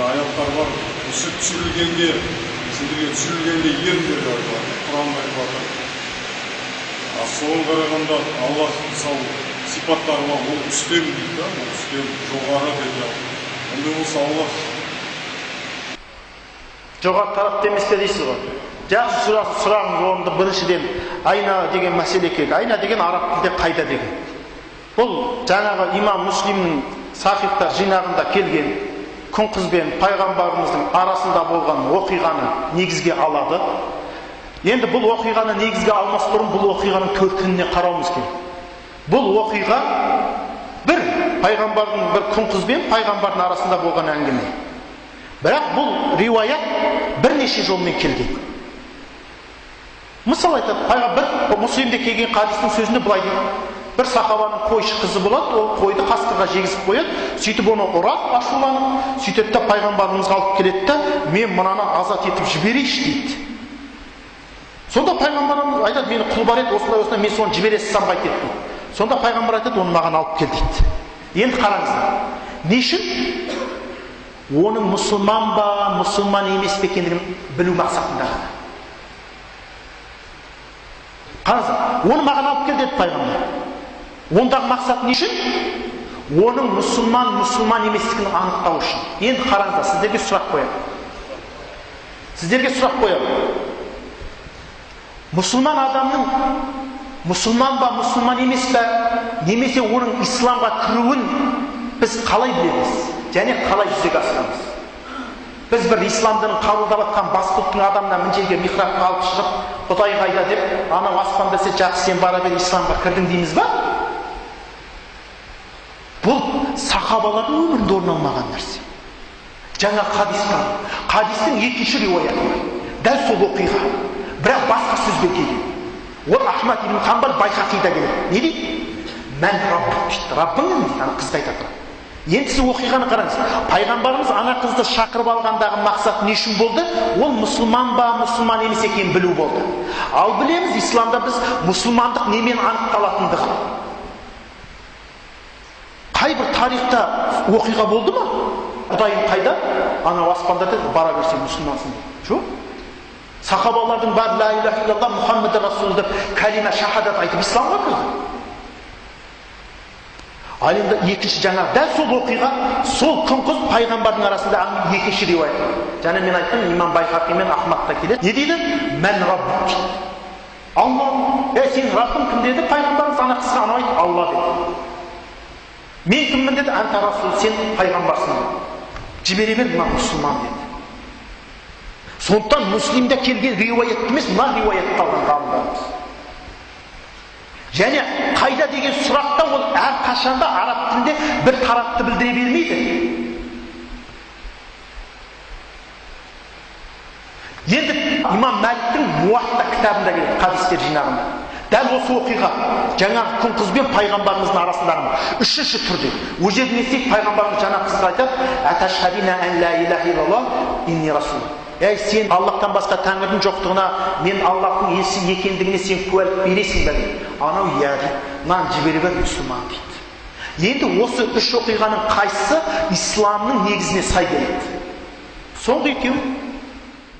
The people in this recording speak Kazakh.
аяттар бар. Осы түсірілгенде, сендерге түсірілгенде еріңдер бар. Құранды айтып жатыр. Соған қарағанда Аллах мысалы сипаттарына ол үстем дейді, ол үстем жоғары дейді. Онда болса Аллах жоғары тарапта емес пе дейсіз ғой. Жақсы сұрағыңыз орынды. Біріншіден айна деген мәселе керек. Айна деген араб тілде қайда деген. Бұл жаңағы имам Муслимнің сахихтар жинағында келген күн қыз бен пайғамбарымыздың арасында болған оқиғаны негізге алады. Енді бұл оқиғаны негізге алмас бұрын бұл оқиғаның төркініне қарауымыз керек. Бұл оқиға бір пайғамбардың бір күн қыз бен пайғамбардың арасында болған әңгіме. Бірақ бұл риуаят бірнеше жолмен келген. Мысал айтады, пайғамбар Муслимде келген хадистің сөзінде былай дейді: бір сахабаның қойшы қызы болады, ол қойды қасқырға жегізіп қояды, сөйтіп оны ұрады, ашуланып, сөйтеді де пайғамбарымызға алып келеді де, мен мынаны азат етіп жіберейінші дейді. Сонда пайғамбарымыз айтады, мені құл бар еді, осындай мен соны жібере салсам қайтеді дейді. Сонда пайғамбар айтады, оны маған алып кел дейді. Енді қараңыздар, не үшін? Оның мұсылман ба, мұсылман емес пе екендігін білу мақсатында ғана. Қараңыздар, оны маған алып кел деді пайғамбар. Ондағы мақсат не үшін? Оның мұсылман еместігін анықтау үшін. Енді қараңыздар, сіздерге сұрақ қоямын. Мұсылман адамның мұсылман ба, мұсылман емес пе, немесе оның исламға кіруін біз қалай білеміз? Және қалай жүзеге асырамыз? Біз бір исламдың қабылдап жатқан басқа ұлттың адамына мына жерге михрабқа алып шығып, Құдай қайда деп, анау аспанда сен жақсы сен бара бер исламға кірдің дейміз ба? Бұл сахабалардың өмірінде орын алмаған нәрсе. Жаңа хадистің екінші риуаяты бар. Дәл сол оқиға, бірақ басқа сөзбен келген. Ол Ахмад ибн Хамбал Байхақида келеді. Не дейді? Мән Раббук дейді. Раббың кім дейді? Ана қызды айтады. Енді сіз оқиғаны қараңыз. Пайғамбарымыз ана қызды шақырып алғандағы мақсат не үшін болды? Ол мұсылман ба, мұсылман емес екенін білу болды. Ал білеміз, исламда біз мұсылмандық немен анықталатындығы. Қай бір тарихта оқиға болды ма? Құдайың қайда? Ана аспанда деді, бара берсең мұсылмансың дейді. Жоқ. Сахабалардың бар ла иляха иллаллах Мұхаммед Расул деп калима шахадат айтып исламға кірді. Ал енді екінші жаңа дәл сол оқиға, сол күн қыз пайғамбардың арасында екінші риуаят. Жаңа мен айттым, имам Байхақи мен Ахмадта келеді. Не дейді? Мән Раббук. Алла, сен Раббың кім деді? Пайғамбарымыз ана қызға анау айтты, Алла деді. Мен кіммін деді? Анта Расул, сен пайғамбарсың. Жібере бер, мына мұсылман деді. Сондықтан Муслимде келген риуаят емес, мына риуаятты алған ғалымдарымыз. Және қайда деген сұрақта ол әр қашанда араб тілінде бір тарапты білдіре бермейді. Енді имам Маликтің Муатта кітабында келеді, хадистер жинағында. Дәл осы оқиға, жаңа күн қыз бен пайғамбарымыздың арасындағы үшінші түрде. Ол жерде не істейді? Пайғамбарымыз жаңа қызға айтады: "Аташхадина ан ла иляха иллаллах инни расул". Сен Аллахтан басқа тәңірдің жоқтығына, мен Аллахтың елшісі екендігіне сен куәлік бересің бе дейді. Анау иә дейді. Мынаны жібере бер, мұсылман дейді. Енді осы үш оқиғаның қайсысы исламның негізіне сай келеді? Соңғы екеуі